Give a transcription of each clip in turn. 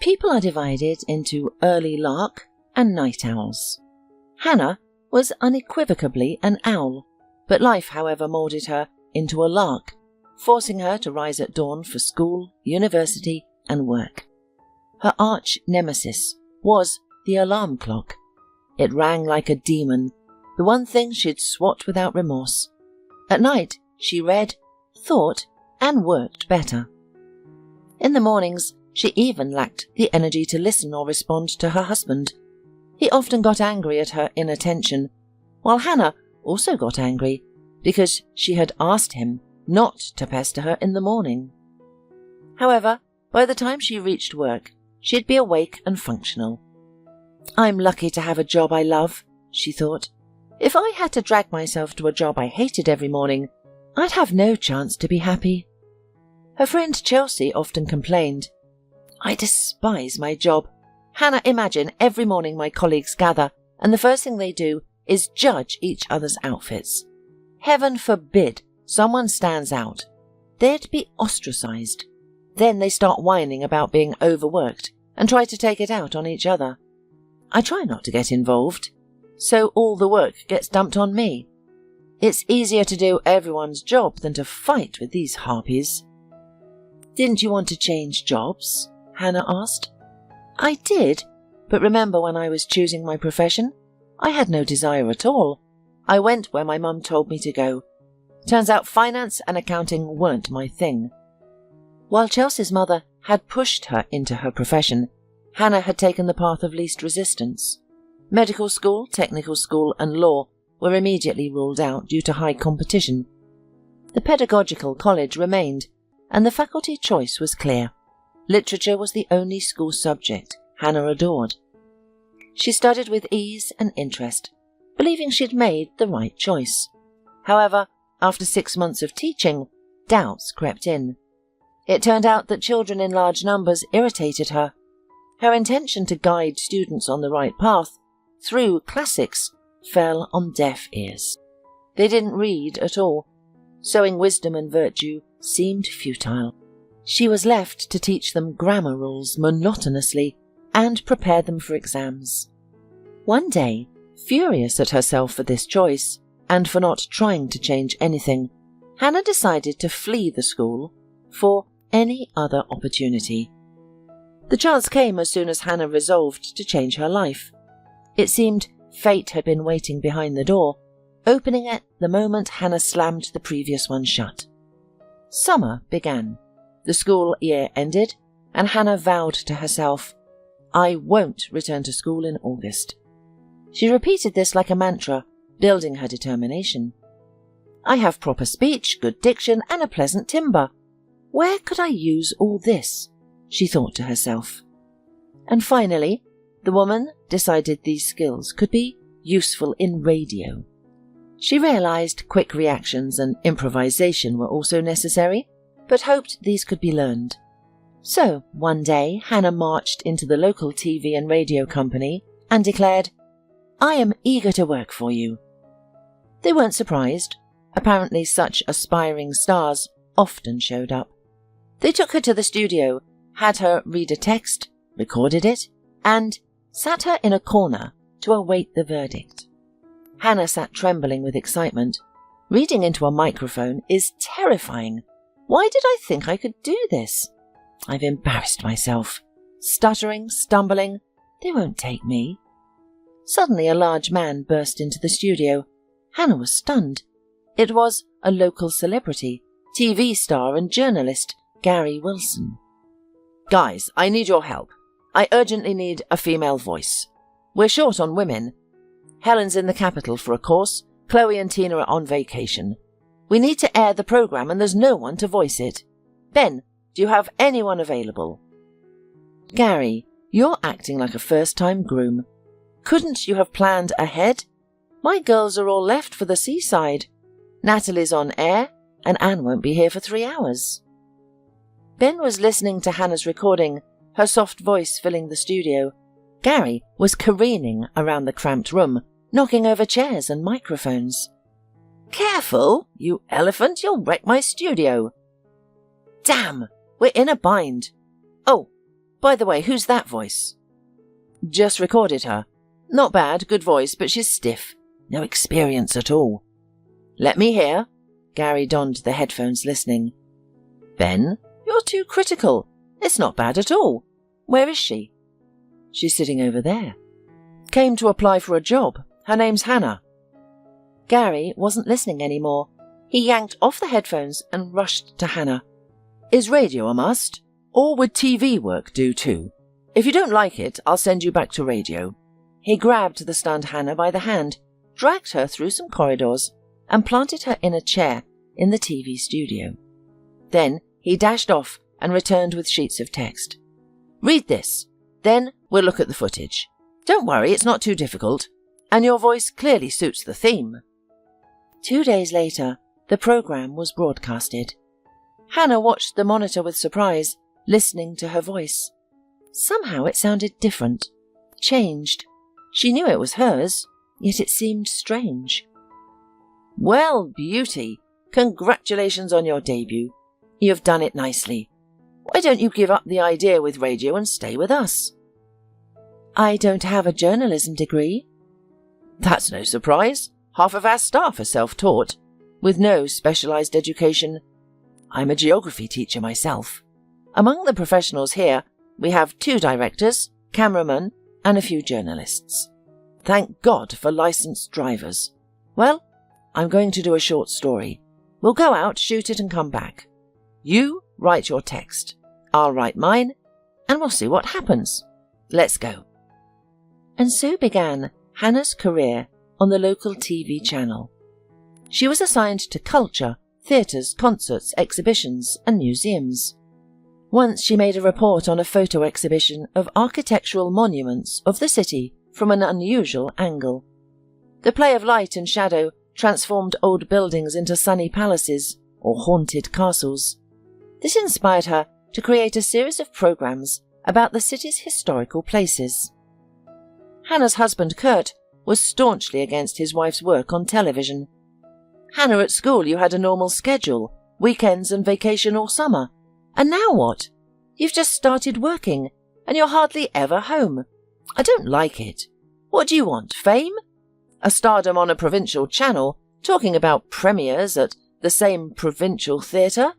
People are divided into early lark and night owls. Hannah was unequivocally an owl, but life, however, moulded her into a lark, forcing her to rise at dawn for school, university, and work. Her arch nemesis was the alarm clock. It rang like a demon, the one thing she'd swat without remorse. At night, she read, thought, and worked better. In the mornings, she even lacked the energy to listen or respond to her husband. He often got angry at her inattention, while Hannah also got angry because she had asked him not to pester her in the morning. However, by the time she reached work, she'd be awake and functional. "I'm lucky to have a job I love," she thought. "If I had to drag myself to a job I hated every morning, I'd have no chance to be happy." Her friend Chelsea often complained, "I despise my job. Hannah, imagine every morning my colleagues gather, and the first thing they do is judge each other's outfits. Heaven forbid someone stands out. They'd be ostracized. Then they start whining about being overworked and try to take it out on each other. I try not to get involved, so all the work gets dumped on me. It's easier to do everyone's job than to fight with these harpies." "Didn't you want to change jobs?" Hannah asked. "I did, but remember when I was choosing my profession? I had no desire at all. I went where my mum told me to go. Turns out finance and accounting weren't my thing." While Chelsea's mother had pushed her into her profession, Hannah had taken the path of least resistance. Medical school, technical school, and law were immediately ruled out due to high competition. The pedagogical college remained, and the faculty choice was clear. Literature was the only school subject Hannah adored. She studied with ease and interest, believing she'd made the right choice. However, after 6 months of teaching, doubts crept in. It turned out that children in large numbers irritated her. Her intention to guide students on the right path through classics fell on deaf ears. They didn't read at all. Sowing wisdom and virtue seemed futile. She was left to teach them grammar rules monotonously and prepare them for exams. One day, furious at herself for this choice and for not trying to change anything, Hannah decided to flee the school for any other opportunity. The chance came as soon as Hannah resolved to change her life. It seemed fate had been waiting behind the door, opening it the moment Hannah slammed the previous one shut. Summer began. The school year ended, and Hannah vowed to herself, "I won't return to school in August." She repeated this like a mantra, building her determination. "I have proper speech, good diction, and a pleasant timbre. Where could I use all this?" she thought to herself. And finally, the woman decided these skills could be useful in radio. She realized quick reactions and improvisation were also necessary, but hoped these could be learned. So, one day, Hannah marched into the local TV and radio company and declared, "I am eager to work for you." They weren't surprised. Apparently such aspiring stars often showed up. They took her to the studio, had her read a text, recorded it, and sat her in a corner to await the verdict. Hannah sat trembling with excitement. Reading into a microphone is terrifying. Why did I think I could do this? I've embarrassed myself. Stuttering, stumbling, they won't take me. Suddenly a large man burst into the studio. Hannah was stunned. It was a local celebrity, TV star and journalist, Gary Wilson. "Guys, I need your help. I urgently need a female voice. We're short on women. Helen's in the capital for a course. Chloe and Tina are on vacation. We need to air the program and there's no one to voice it. Ben, do you have anyone available?" "Gary, you're acting like a first-time groom. Couldn't you have planned ahead? My girls are all left for the seaside. Natalie's on air, and Anne won't be here for 3 hours." Ben was listening to Hannah's recording, her soft voice filling the studio. Gary was careening around the cramped room, knocking over chairs and microphones. "Careful, you elephant, you'll wreck my studio." "Damn, we're in a bind. Oh, By the way, who's that voice?" "Just recorded her. Not bad, good voice, but she's stiff. No experience at all." "Let me hear." Gary donned the headphones, listening. "Ben, you're too critical. It's not bad at all. Where is she?" "She's sitting over there. Came to apply for a job. Her name's Hannah." Gary wasn't listening anymore. He yanked off the headphones and rushed to Hannah. "Is radio a must? Or would TV work do too? If you don't like it, I'll send you back to radio." He grabbed the stunned Hannah by the hand, dragged her through some corridors, and planted her in a chair in the TV studio. Then he dashed off and returned with sheets of text. "Read this. Then we'll look at the footage. Don't worry, it's not too difficult. And your voice clearly suits the theme." 2 days later, the program was broadcasted. Hannah watched the monitor with surprise, listening to her voice. Somehow it sounded different, changed. She knew it was hers, yet it seemed strange. "Well, beauty, congratulations on your debut. You've done it nicely. Why don't you give up the idea with radio and stay with us?" "I don't have a journalism degree." "That's no surprise. Half of our staff are self-taught, with no specialized education. I'm a geography teacher myself. Among the professionals here, we have 2 directors, cameramen, and a few journalists. Thank God for licensed drivers. Well, I'm going to do a short story. We'll go out, shoot it, and come back. You write your text. I'll write mine, and we'll see what happens. Let's go." And so began Hannah's career on the local TV channel. She was assigned to culture, theatres, concerts, exhibitions, and museums. Once she made a report on a photo exhibition of architectural monuments of the city from an unusual angle. The play of light and shadow transformed old buildings into sunny palaces or haunted castles. This inspired her to create a series of programs about the city's historical places. Hannah's husband, Kurt, was staunchly against his wife's work on television. "Hannah, at school you had a normal schedule, weekends and vacation all summer. And now what? You've just started working, and you're hardly ever home. I don't like it. What do you want, fame? A stardom on a provincial channel, talking about premieres at the same provincial theatre?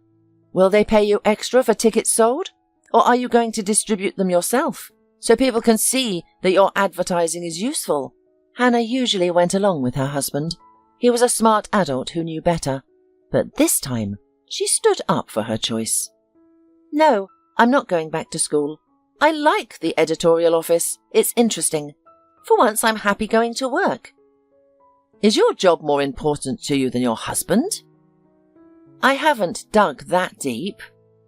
Will they pay you extra for tickets sold? Or are you going to distribute them yourself, so people can see that your advertising is useful?" Hannah usually went along with her husband. He was a smart adult who knew better, but this time she stood up for her choice. "No, I'm not going back to school. I like the editorial office. It's interesting. For once, I'm happy going to work." "Is your job more important to you than your husband?" "I haven't dug that deep,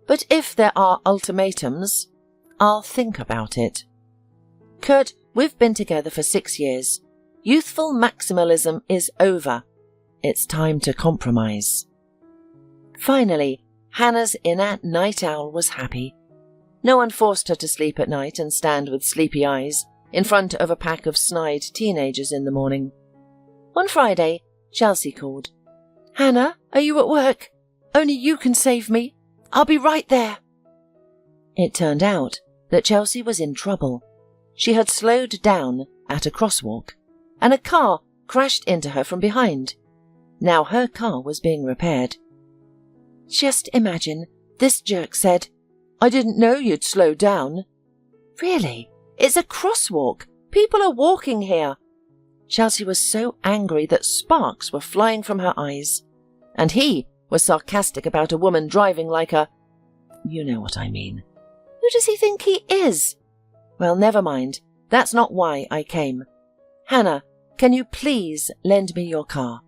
but if there are ultimatums, I'll think about it. Kurt, we've been together for 6 years. Youthful maximalism is over. It's time to compromise." Finally, Hannah's inner night owl was happy. No one forced her to sleep at night and stand with sleepy eyes in front of a pack of snide teenagers in the morning. One Friday, Chelsea called. "Hannah, are you at work? Only you can save me. I'll be right there." It turned out that Chelsea was in trouble. She had slowed down at a crosswalk, and a car crashed into her from behind. Now her car was being repaired. "Just imagine, this jerk said, 'I didn't know you'd slow down.'" "Really? It's a crosswalk. People are walking here." Chelsea was so angry that sparks were flying from her eyes. And he was sarcastic about a woman driving like a... You know what I mean. Who does he think he is? Well, never mind. That's not why I came. "Hannah, can you please lend me your car?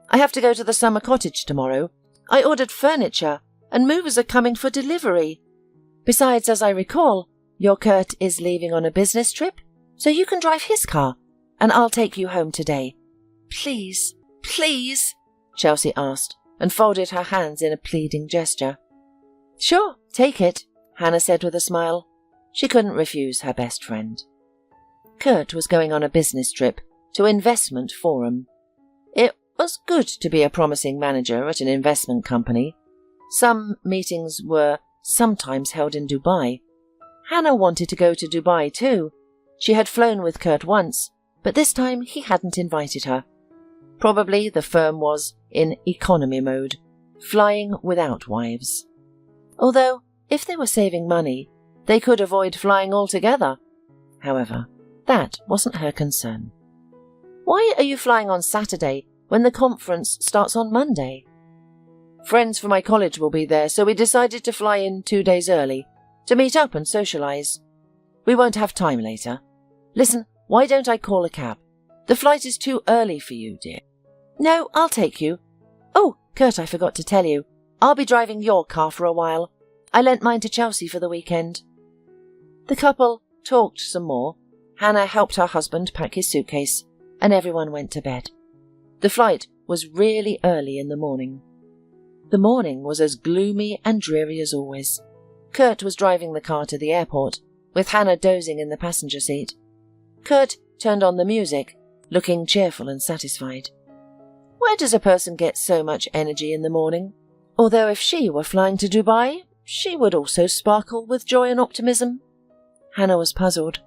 I have to go to the summer cottage tomorrow. I ordered furniture, and movers are coming for delivery. Besides, as I recall, your Kurt is leaving on a business trip, so you can drive his car, and I'll take you home today. Please, please," Chelsea asked, and folded her hands in a pleading gesture. "Sure, take it," Hannah said with a smile. She couldn't refuse her best friend. Kurt was going on a business trip to Investment Forum. It was good to be a promising manager at an investment company. Some meetings were sometimes held in Dubai. Hannah wanted to go to Dubai too. She had flown with Kurt once, but this time he hadn't invited her. Probably the firm was in economy mode, flying without wives. Although, if they were saving money, they could avoid flying altogether. However, that wasn't her concern. Why are you flying on Saturday when the conference starts on Monday? Friends from my college will be there, so we decided to fly in 2 days early, to meet up and socialise. We won't have time later. Listen, why don't I call a cab? The flight is too early for you, dear. No, I'll take you. Oh, Kurt, I forgot to tell you. I'll be driving your car for a while. I lent mine to Chelsea for the weekend. The couple talked some more. Hannah helped her husband pack his suitcase, and everyone went to bed. The flight was really early in the morning. The morning was as gloomy and dreary as always. Kurt was driving the car to the airport, with Hannah dozing in the passenger seat. Kurt turned on the music, looking cheerful and satisfied. Where does a person get so much energy in the morning? Although if she were flying to Dubai, she would also sparkle with joy and optimism. Hannah was puzzled.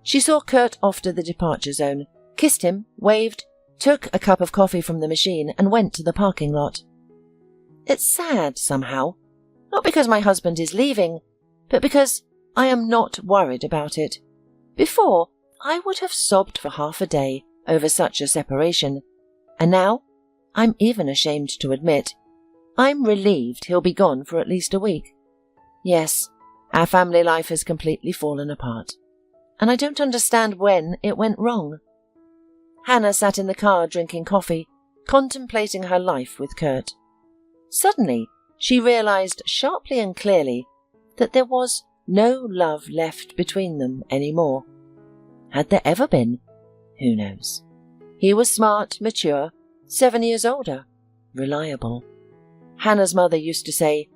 She saw Kurt off to the departure zone, kissed him, waved, took a cup of coffee from the machine and went to the parking lot. It's sad, somehow. Not because my husband is leaving, but because I am not worried about it. Before, I would have sobbed for half a day over such a separation, and now I'm even ashamed to admit I'm relieved he'll be gone for at least a week. Yes, our family life has completely fallen apart, and I don't understand when it went wrong. Hannah sat in the car drinking coffee, contemplating her life with Kurt. Suddenly, she realized sharply and clearly that there was no love left between them anymore. Had there ever been? Who knows? He was smart, mature, 7 years older, reliable. Hannah's mother used to say,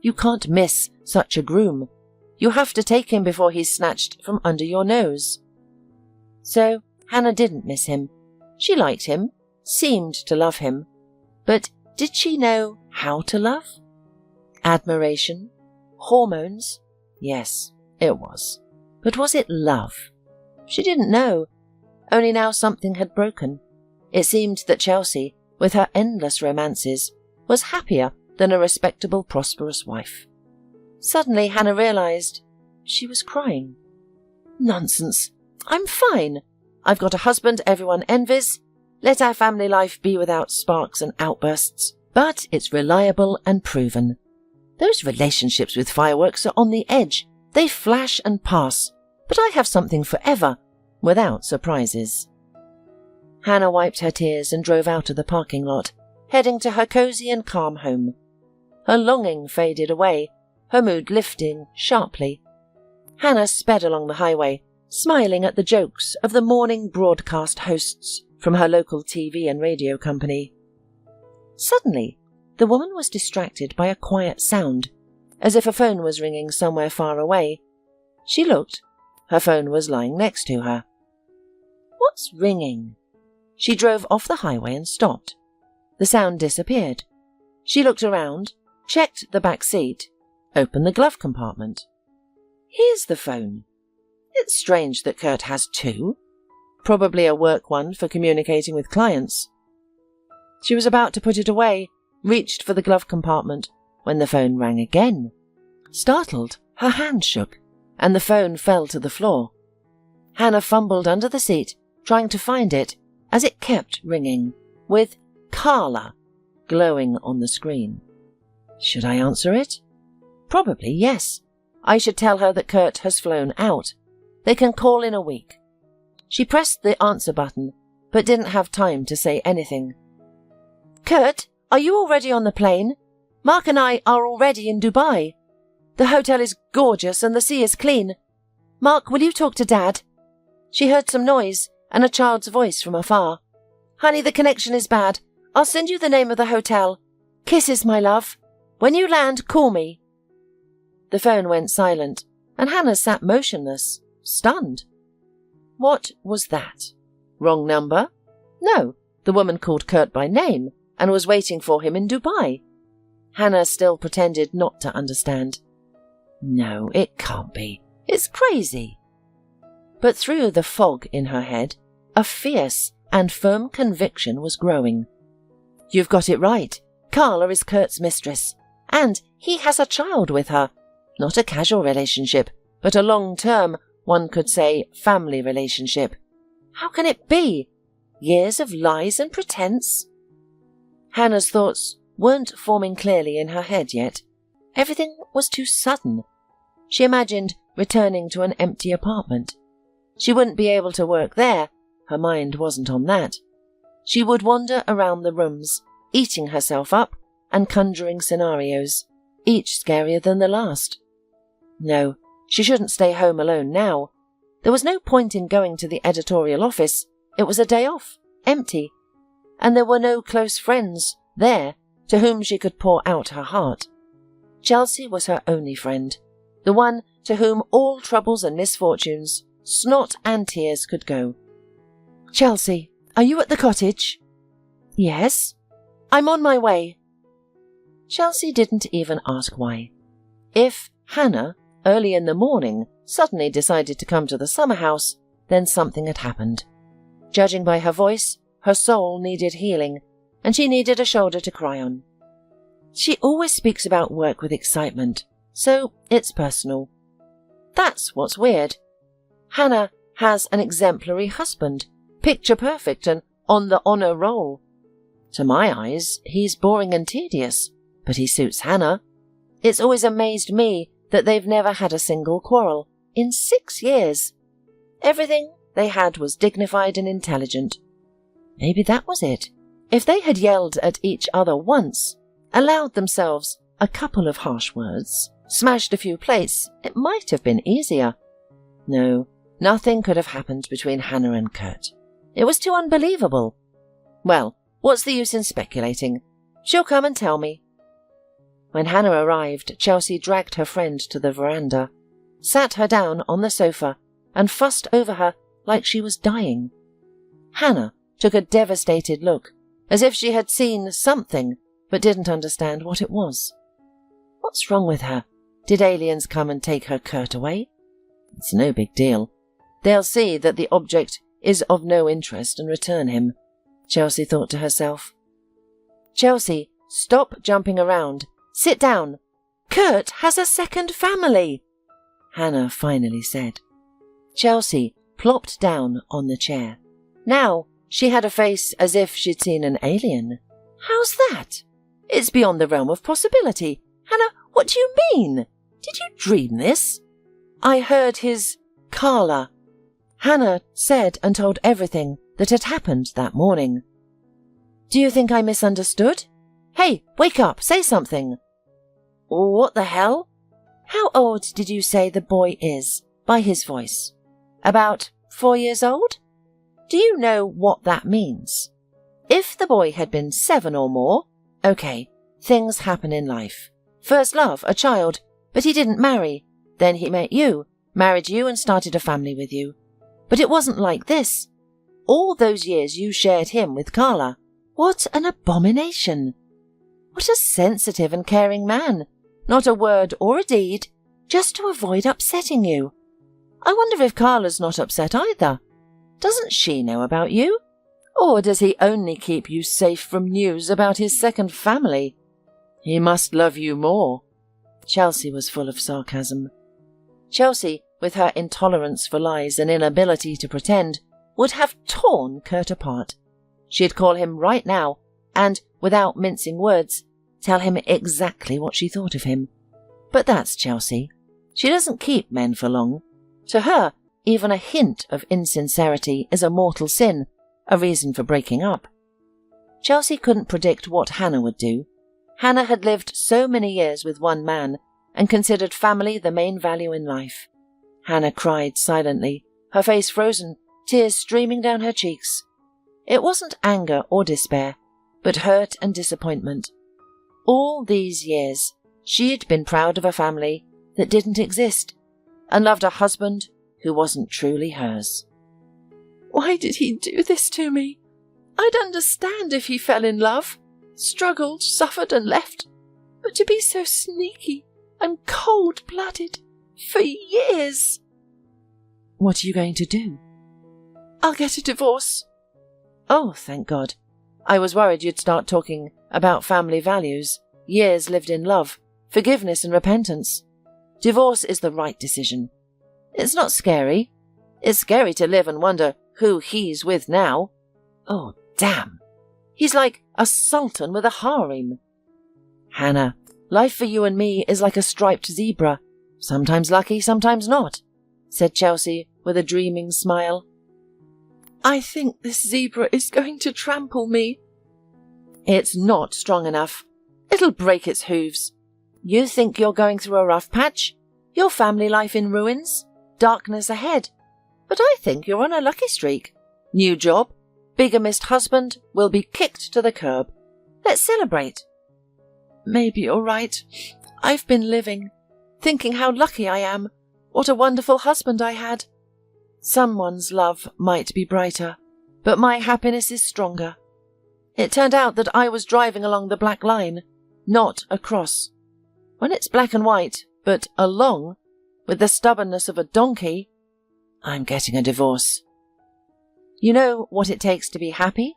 "You can't miss such a groom. You have to take him before he's snatched from under your nose." So Hannah didn't miss him. She liked him, seemed to love him, but did she know how to love? Admiration? Hormones? Yes, it was. But was it love? She didn't know. Only now something had broken. It seemed that Chelsea, with her endless romances, was happier than a respectable, prosperous wife. Suddenly Hannah realized she was crying. Nonsense. I'm fine. I've got a husband everyone envies. Let our family life be without sparks and outbursts. But it's reliable and proven. Those relationships with fireworks are on the edge. They flash and pass. But I have something forever, without surprises. Hannah wiped her tears and drove out of the parking lot, heading to her cozy and calm home. Her longing faded away, her mood lifting sharply. Hannah sped along the highway, smiling at the jokes of the morning broadcast hosts from her local TV and radio company. Suddenly, the woman was distracted by a quiet sound, as if a phone was ringing somewhere far away. She looked. Her phone was lying next to her. What's ringing? She drove off the highway and stopped. The sound disappeared. She looked around, checked the back seat, opened the glove compartment. Here's the phone. It's strange that Kurt has two. Probably a work one for communicating with clients. She was about to put it away, reached for the glove compartment, when the phone rang again. Startled, her hand shook, and the phone fell to the floor. Hannah fumbled under the seat, trying to find it, as it kept ringing, with Carla glowing on the screen. Should I answer it? Probably yes. I should tell her that Kurt has flown out. They can call in a week. She pressed the answer button, but didn't have time to say anything. Kurt, are you already on the plane? Mark and I are already in Dubai. The hotel is gorgeous and the sea is clean. Mark, will you talk to Dad? She heard some noise and a child's voice from afar. Honey, the connection is bad. I'll send you the name of the hotel. Kisses, my love. When you land, call me. The phone went silent, and Hannah sat motionless, stunned. What was that? Wrong number? No, the woman called Kurt by name and was waiting for him in Dubai. Hannah still pretended not to understand. No, it can't be. It's crazy. But through the fog in her head, a fierce and firm conviction was growing. You've got it right. Carla is Kurt's mistress, and he has a child with her. Not a casual relationship, but a long-term, one could say, family relationship. How can it be? Years of lies and pretense? Hannah's thoughts weren't forming clearly in her head yet. Everything was too sudden. She imagined returning to an empty apartment. She wouldn't be able to work there. Her mind wasn't on that. She would wander around the rooms, eating herself up and conjuring scenarios, each scarier than the last. No, she shouldn't stay home alone now. There was no point in going to the editorial office. It was a day off, empty, and there were no close friends there to whom she could pour out her heart. Chelsea was her only friend, the one to whom all troubles and misfortunes, snot and tears could go. Chelsea, are you at the cottage? Yes. I'm on my way. Chelsea didn't even ask why. If Hannah, early in the morning, suddenly decided to come to the summer house, then something had happened. Judging by her voice, her soul needed healing, and she needed a shoulder to cry on. She always speaks about work with excitement, so it's personal. That's what's weird. Hannah has an exemplary husband, picture perfect and on the honour roll. To my eyes, he's boring and tedious, but he suits Hannah. It's always amazed me that they've never had a single quarrel in 6 years. Everything they had was dignified and intelligent. Maybe that was it. If they had yelled at each other once, allowed themselves a couple of harsh words, smashed a few plates, it might have been easier. No, nothing could have happened between Hannah and Kurt. It was too unbelievable. Well, what's the use in speculating? She'll come and tell me. When Hannah arrived, Chelsea dragged her friend to the veranda, sat her down on the sofa, and fussed over her like she was dying. Hannah took a devastated look, as if she had seen something but didn't understand what it was. What's wrong with her? Did aliens come and take her Kurt away? It's no big deal. They'll see that the object is of no interest and return him, Chelsea thought to herself. Chelsea, stop jumping around. Sit down. Kurt has a second family, Hannah finally said. Chelsea plopped down on the chair. Now she had a face as if she'd seen an alien. How's that? It's beyond the realm of possibility. Hannah, what do you mean? Did you dream this? I heard his Carla. Hannah said and told everything that had happened that morning. Do you think I misunderstood? Hey, wake up, say something. What the hell? How old did you say the boy is, by his voice? About 4 years old? Do you know what that means? If the boy had been 7 or more, okay, things happen in life. First love, a child, but he didn't marry. Then he met you, married you and started a family with you. But it wasn't like this. All those years you shared him with Carla. What an abomination! What a sensitive and caring man. Not a word or a deed, just to avoid upsetting you. I wonder if Carla's not upset either. Doesn't she know about you? Or does he only keep you safe from news about his second family? He must love you more. Chelsea was full of sarcasm. Chelsea, with her intolerance for lies and inability to pretend, would have torn Kurt apart. She'd call him right now, and, without mincing words, tell him exactly what she thought of him. But that's Chelsea. She doesn't keep men for long. To her, even a hint of insincerity is a mortal sin, a reason for breaking up. Chelsea couldn't predict what Hannah would do. Hannah had lived so many years with one man and considered family the main value in life. Hannah cried silently, her face frozen, tears streaming down her cheeks. It wasn't anger or despair, but hurt and disappointment. All these years, she'd been proud of a family that didn't exist, and loved a husband who wasn't truly hers. Why did he do this to me? I'd understand if he fell in love, struggled, suffered and left, but to be so sneaky and cold-blooded, For years. What are you going to do? I'll get a divorce. Oh, thank God. I was worried you'd start talking about family values, years lived in love, forgiveness and repentance. Divorce is the right decision. It's not scary. It's scary to live and wonder who he's with now. Oh, damn. He's like a sultan with a harem. Hannah, life for you and me is like a striped zebra. Sometimes lucky, sometimes not, said Chelsea with a dreaming smile. I think this zebra is going to trample me. It's not strong enough. It'll break its hooves. You think you're going through a rough patch? Your family life in ruins? Darkness ahead? But I think you're on a lucky streak. New job, bigamist husband will be kicked to the curb. Let's celebrate. Maybe you're right. I've been living, thinking how lucky I am, what a wonderful husband I had. Someone's love might be brighter, but my happiness is stronger. It turned out that I was driving along the black line, not across. When it's black and white, but along, with the stubbornness of a donkey, I'm getting a divorce. You know what it takes to be happy?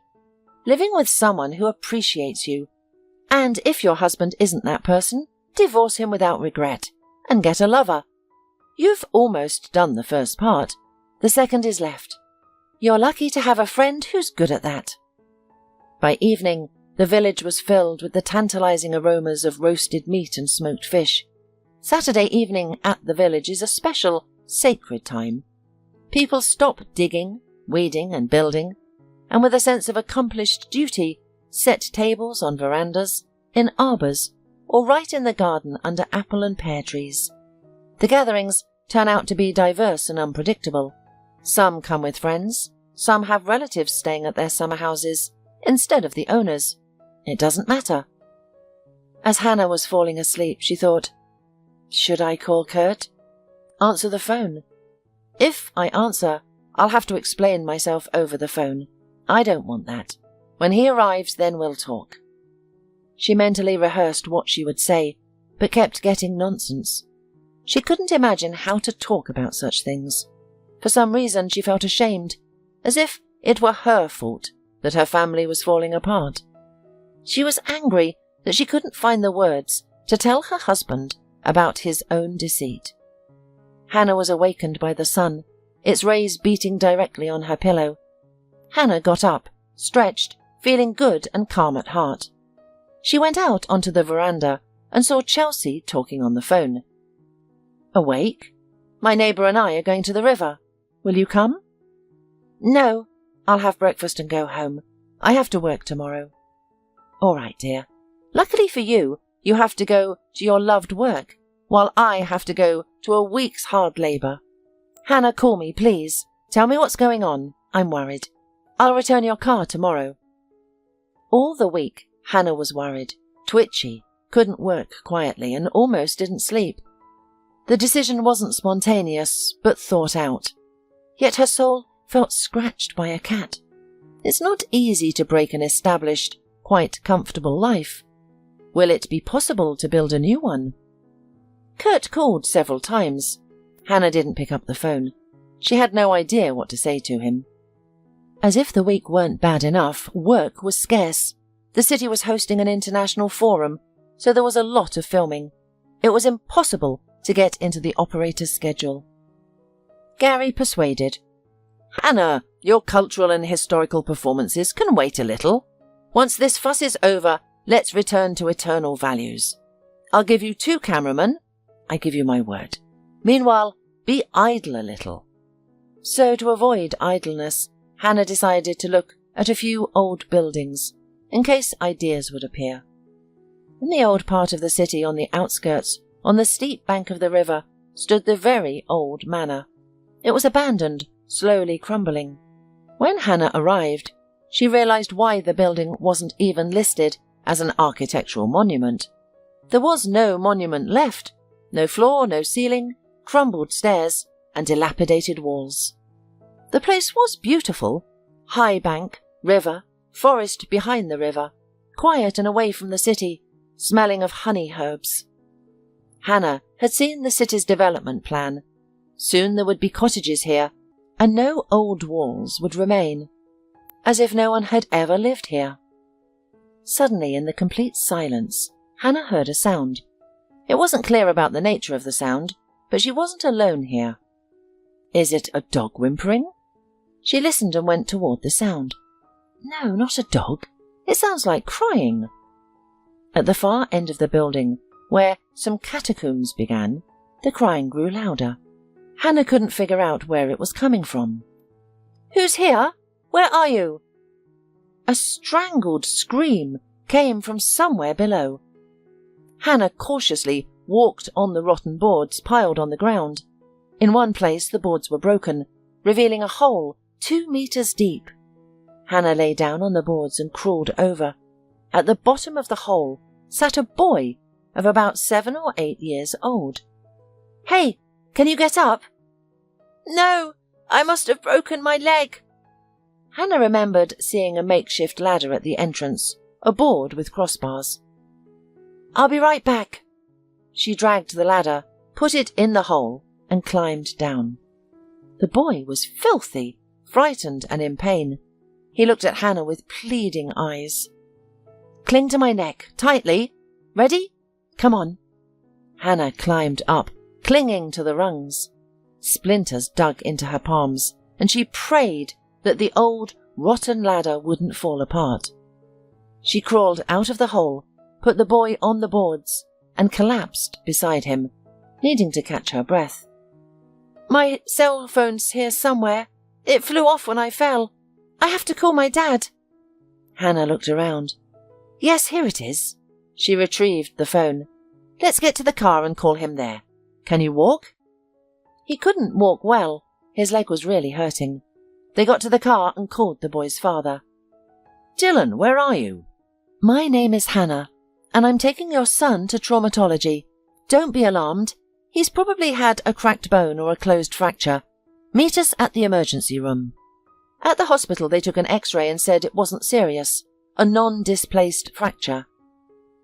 Living with someone who appreciates you. And if your husband isn't that person, divorce him without regret and get a lover. You've almost done the first part. The second is left. You're lucky to have a friend who's good at that. By evening, the village was filled with the tantalizing aromas of roasted meat and smoked fish. Saturday evening at the village is a special, sacred time. People stop digging, weeding and building, and with a sense of accomplished duty, set tables on verandas, in arbours, or right in the garden under apple and pear trees. The gatherings turn out to be diverse and unpredictable. Some come with friends, some have relatives staying at their summer houses instead of the owners. It doesn't matter. As Hannah was falling asleep, she thought, should I call Kurt? Answer the phone. If I answer, I'll have to explain myself over the phone. I don't want that. When he arrives, then we'll talk. She mentally rehearsed what she would say, but kept getting nonsense. She couldn't imagine how to talk about such things. For some reason, she felt ashamed, as if it were her fault that her family was falling apart. She was angry that she couldn't find the words to tell her husband about his own deceit. Hannah was awakened by the sun, its rays beating directly on her pillow. Hannah got up, stretched, feeling good and calm at heart. She went out onto the veranda and saw Chelsea talking on the phone. Awake? My neighbour and I are going to the river. Will you come? No, I'll have breakfast and go home. I have to work tomorrow. All right, dear. Luckily for you, you have to go to your loved work, while I have to go to a week's hard labour. Hannah, call me, please. Tell me what's going on. I'm worried. I'll return your car tomorrow. All the week, Hannah was worried, twitchy, couldn't work quietly, and almost didn't sleep. The decision wasn't spontaneous, but thought out. Yet her soul felt scratched by a cat. It's not easy to break an established, quite comfortable life. Will it be possible to build a new one? Kurt called several times. Hannah didn't pick up the phone. She had no idea what to say to him. As if the week weren't bad enough, work was scarce. The city was hosting an international forum, so there was a lot of filming. It was impossible to get into the operator's schedule. Gary persuaded. Hannah, your cultural and historical performances can wait a little. Once this fuss is over, let's return to eternal values. I'll give you 2 cameramen. I give you my word. Meanwhile, be idle a little. So to avoid idleness, Hannah decided to look at a few old buildings, in case ideas would appear. In the old part of the city on the outskirts, on the steep bank of the river, stood the very old manor. It was abandoned, slowly crumbling. When Hannah arrived, she realized why the building wasn't even listed as an architectural monument. There was no monument left, no floor, no ceiling, crumbled stairs, and dilapidated walls. The place was beautiful. High bank, river, forest behind the river, quiet and away from the city, smelling of honey herbs. Hannah had seen the city's development plan. Soon there would be cottages here, and no old walls would remain, as if no one had ever lived here. Suddenly, in the complete silence, Hannah heard a sound. It wasn't clear about the nature of the sound, but she wasn't alone here. Is it a dog whimpering? She listened and went toward the sound. No, not a dog. It sounds like crying. At the far end of the building, where some catacombs began, the crying grew louder. Hannah couldn't figure out where it was coming from. Who's here? Where are you? A strangled scream came from somewhere below. Hannah cautiously walked on the rotten boards piled on the ground. In one place the boards were broken, revealing a hole 2 meters deep. Hannah lay down on the boards and crawled over. At the bottom of the hole sat a boy of about 7 or 8 years old. Hey, can you get up? No, I must have broken my leg. Hannah remembered seeing a makeshift ladder at the entrance, a board with crossbars. I'll be right back. She dragged the ladder, put it in the hole, and climbed down. The boy was filthy, frightened and in pain. He looked at Hannah with pleading eyes. Cling to my neck, tightly. Ready? Come on. Hannah climbed up, clinging to the rungs. Splinters dug into her palms, and she prayed that the old, rotten ladder wouldn't fall apart. She crawled out of the hole, put the boy on the boards, and collapsed beside him, needing to catch her breath. My cell phone's here somewhere. It flew off when I fell. I have to call my dad. Hannah looked around. Yes, here it is. She retrieved the phone. Let's get to the car and call him there. Can you walk? He couldn't walk well. His leg was really hurting. They got to the car and called the boy's father. Dylan, where are you? My name is Hannah, and I'm taking your son to traumatology. Don't be alarmed. He's probably had a cracked bone or a closed fracture. Meet us at the emergency room. At the hospital they took an X-ray and said it wasn't serious, a non-displaced fracture.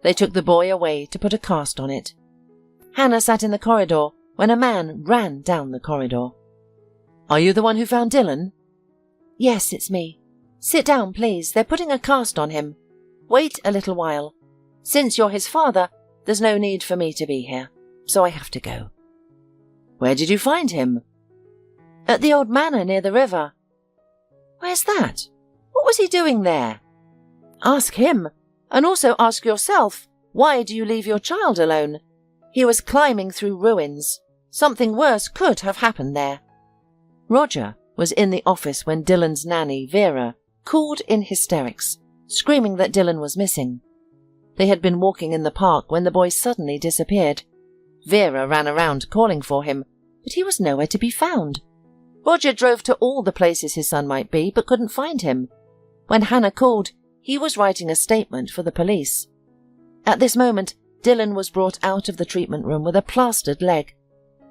They took the boy away to put a cast on it. Hannah sat in the corridor when a man ran down the corridor. Are you the one who found Dylan? Yes, it's me. Sit down, please. They're putting a cast on him. Wait a little while. Since you're his father, there's no need for me to be here, so I have to go. Where did you find him? At the old manor near the river. Where's that? What was he doing there? Ask him, and also ask yourself, why do you leave your child alone? He was climbing through ruins. Something worse could have happened there. Roger was in the office when Dylan's nanny, Vera, called in hysterics, screaming that Dylan was missing. They had been walking in the park when the boy suddenly disappeared. Vera ran around calling for him, but he was nowhere to be found. Roger drove to all the places his son might be, but couldn't find him. When Hannah called, he was writing a statement for the police. At this moment, Dylan was brought out of the treatment room with a plastered leg.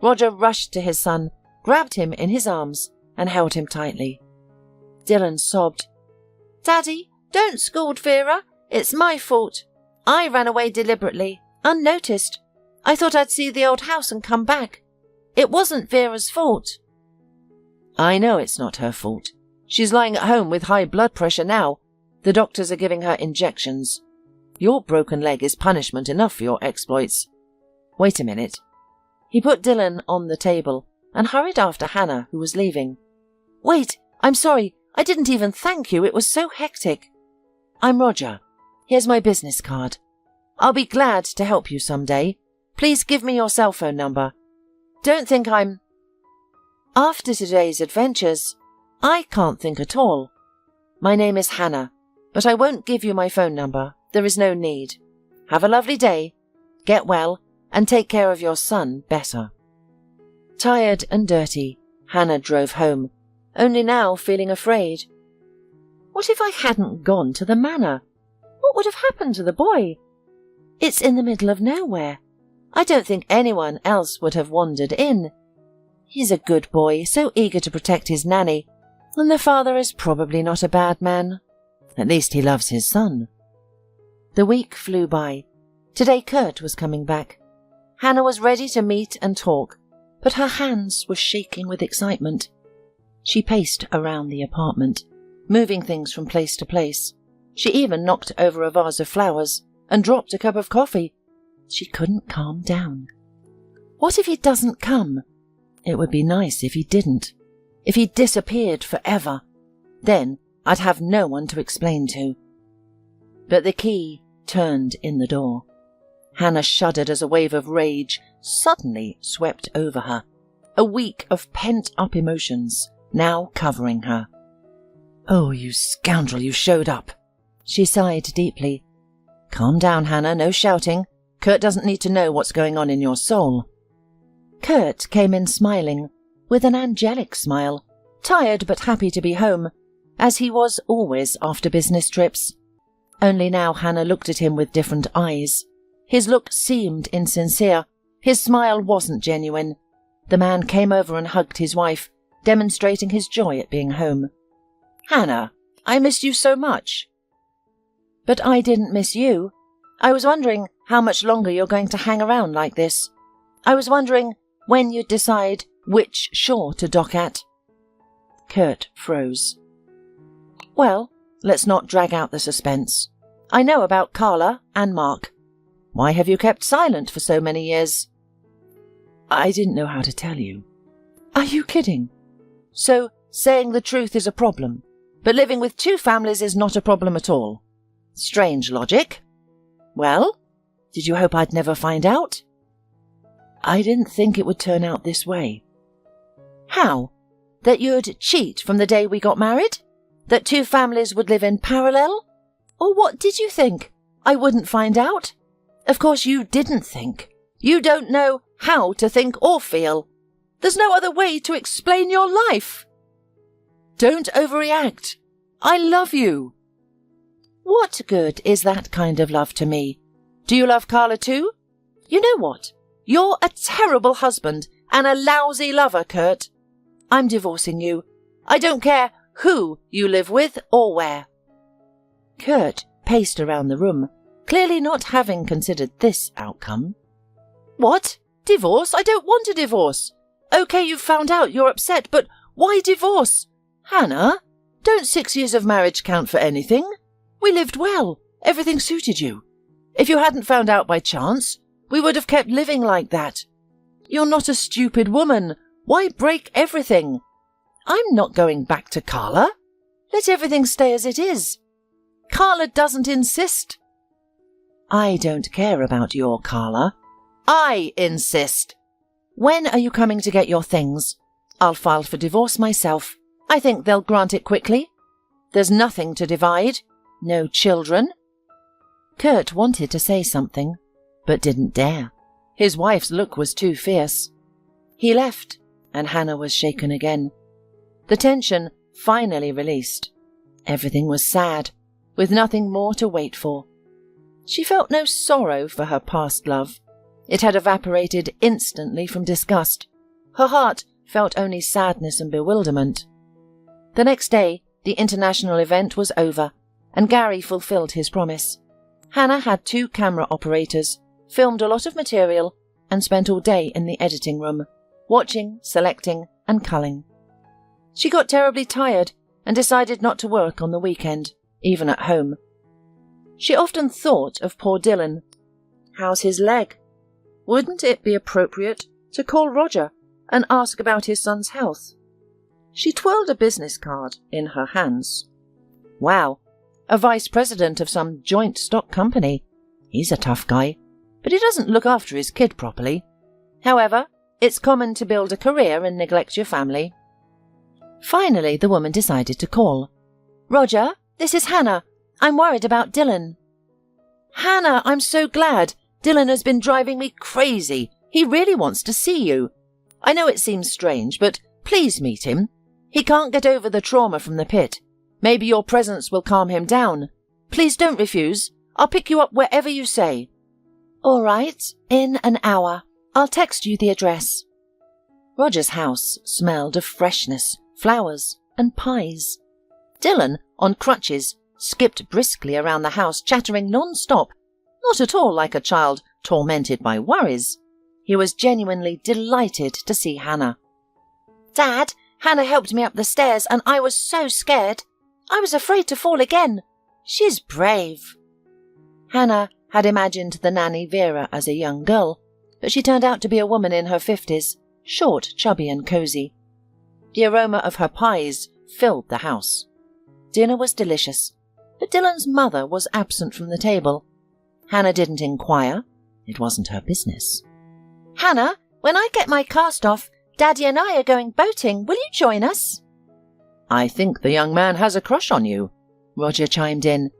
Roger rushed to his son, grabbed him in his arms, and held him tightly. Dylan sobbed. Daddy, don't scold Vera. It's my fault. I ran away deliberately, unnoticed. I thought I'd see the old house and come back. It wasn't Vera's fault. I know it's not her fault. She's lying at home with high blood pressure now. The doctors are giving her injections. Your broken leg is punishment enough for your exploits. Wait a minute. He put Dylan on the table and hurried after Hannah, who was leaving. Wait, I'm sorry. I didn't even thank you. It was so hectic. I'm Roger. Here's my business card. I'll be glad to help you someday. Please give me your cell phone number. Don't think I'm... After today's adventures, I can't think at all. My name is Hannah, but I won't give you my phone number. There is no need. Have a lovely day. Get well, and take care of your son better. Tired and dirty, Hannah drove home, only now feeling afraid. What if I hadn't gone to the manor? What would have happened to the boy? It's in the middle of nowhere. I don't think anyone else would have wandered in. He's a good boy, so eager to protect his nanny, and the father is probably not a bad man. At least he loves his son. The week flew by. Today Kurt was coming back. Hannah was ready to meet and talk, but her hands were shaking with excitement. She paced around the apartment, moving things from place to place. She even knocked over a vase of flowers and dropped a cup of coffee. She couldn't calm down. What if he doesn't come? It would be nice if he didn't. If he disappeared forever. Then I'd have no one to explain to. But the key turned in the door. Hannah shuddered as a wave of rage suddenly swept over her. A week of pent-up emotions now covering her. "Oh, you scoundrel, you showed up," she sighed deeply. "Calm down, Hannah, no shouting. Kurt doesn't need to know what's going on in your soul." Kurt came in smiling, with an angelic smile, tired but happy to be home, as he was always after business trips. Only now Hannah looked at him with different eyes. His look seemed insincere. His smile wasn't genuine. The man came over and hugged his wife, demonstrating his joy at being home. "Hannah, I missed you so much." "But I didn't miss you. I was wondering how much longer you're going to hang around like this. I was wondering when you'd decide which shore to dock at." Kurt froze. "Well, let's not drag out the suspense. I know about Carla and Mark. Why have you kept silent for so many years?" "I didn't know how to tell you." "Are you kidding? So, saying the truth is a problem, but living with two families is not a problem at all. Strange logic. Well, did you hope I'd never find out?" "I didn't think it would turn out this way." "How? That you'd cheat from the day we got married? That two families would live in parallel? Or what did you think? I wouldn't find out? Of course you didn't think. You don't know how to think or feel. There's no other way to explain your life." "Don't overreact. I love you." "What good is that kind of love to me? Do you love Carla too? You know what? You're a terrible husband and a lousy lover, Kurt. I'm divorcing you. I don't care who you live with or where." Kurt paced around the room, clearly not having considered this outcome. "What? Divorce? I don't want a divorce. Okay, you've found out, you're upset, but why divorce? Hannah, don't 6 years of marriage count for anything? We lived well. Everything suited you. If you hadn't found out by chance, we would have kept living like that. You're not a stupid woman. Why break everything? I'm not going back to Carla. Let everything stay as it is. Carla doesn't insist." "I don't care about your Carla. I insist. When are you coming to get your things? I'll file for divorce myself. I think they'll grant it quickly. There's nothing to divide. No children." Kurt wanted to say something, but didn't dare. His wife's look was too fierce. He left, and Hannah was shaken again. The tension finally released. Everything was sad, with nothing more to wait for. She felt no sorrow for her past love. It had evaporated instantly from disgust. Her heart felt only sadness and bewilderment. The next day, the international event was over, and Gary fulfilled his promise. Hannah had 2 camera operators, filmed a lot of material, and spent all day in the editing room, watching, selecting, and culling. She got terribly tired and decided not to work on the weekend, even at home. She often thought of poor Dylan. How's his leg? Wouldn't it be appropriate to call Roger and ask about his son's health? She twirled a business card in her hands. Wow, a vice president of some joint stock company. He's a tough guy, but he doesn't look after his kid properly. However, it's common to build a career and neglect your family. Finally, the woman decided to call. "Roger, this is Hannah. I'm worried about Dylan." "Hannah, I'm so glad. Dylan has been driving me crazy. He really wants to see you. I know it seems strange, but please meet him. He can't get over the trauma from the pit. Maybe your presence will calm him down. Please don't refuse. I'll pick you up wherever you say." "All right, in an hour. I'll text you the address." Roger's house smelled of freshness, flowers, and pies. Dylan, on crutches, skipped briskly around the house, chattering non-stop, not at all like a child tormented by worries. He was genuinely delighted to see Hannah. "Dad, Hannah helped me up the stairs and I was so scared. I was afraid to fall again. She's brave." Hannah had imagined the nanny Vera as a young girl, but she turned out to be a woman in her 50s, short, chubby and cosy. The aroma of her pies filled the house. Dinner was delicious, but Dylan's mother was absent from the table. Hannah didn't inquire. It wasn't her business. "Hannah, when I get my cast off, Daddy and I are going boating. Will you join us?" "I think the young man has a crush on you," Roger chimed in.